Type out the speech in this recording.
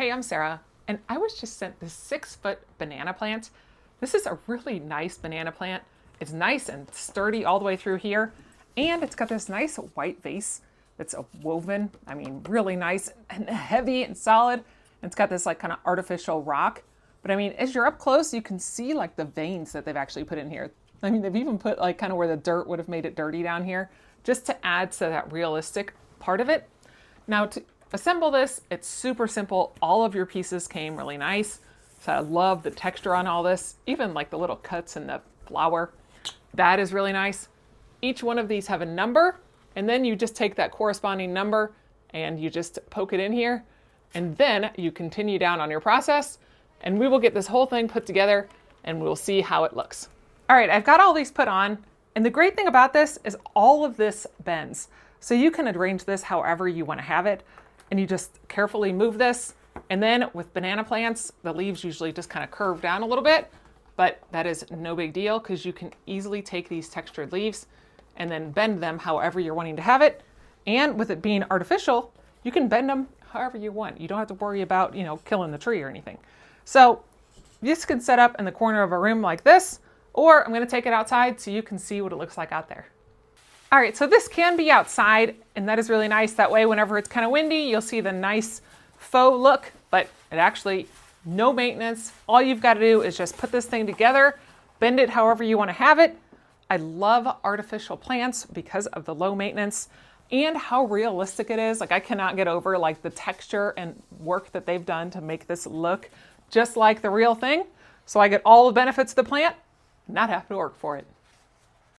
Hey, I'm Sarah, and I was just sent this 6-foot banana plant. This is a really nice banana plant. It's nice and sturdy all the way through here, and it's got this nice white vase that's woven. I mean, really nice and heavy and solid. And it's got this like kind of artificial rock. But I mean, as you're up close, you can see like the veins that they've actually put in here. I mean, they've even put like kind of where the dirt would have made it dirty down here, just to add to that realistic part of it. Now, to assemble this, it's super simple. All of your pieces came really nice. So I love the texture on all this, even like the little cuts in the flower. That is really nice. Each one of these have a number, and then you just take that corresponding number and you just poke it in here, and then you continue down on your process, and we will get this whole thing put together and we'll see how it looks. All right, I've got all these put on, and the great thing about this is all of this bends. So you can arrange this however you want to have it, and you just carefully move this. And then with banana plants, the leaves usually just kind of curve down a little bit, but that is no big deal because you can easily take these textured leaves and then bend them however you're wanting to have it. And with it being artificial, you can bend them however you want. You don't have to worry about, killing the tree or anything. So this can set up in the corner of a room like this, or I'm going to take it outside so you can see what it looks like out there. All right, so this can be outside, and that is really nice. That way, whenever it's kind of windy, you'll see the nice faux look, but it actually, no maintenance. All you've got to do is just put this thing together, bend it however you want to have it. I love artificial plants because of the low maintenance and how realistic it is. Like, I cannot get over like the texture and work that they've done to make this look just like the real thing. So I get all the benefits of the plant, not have to work for it.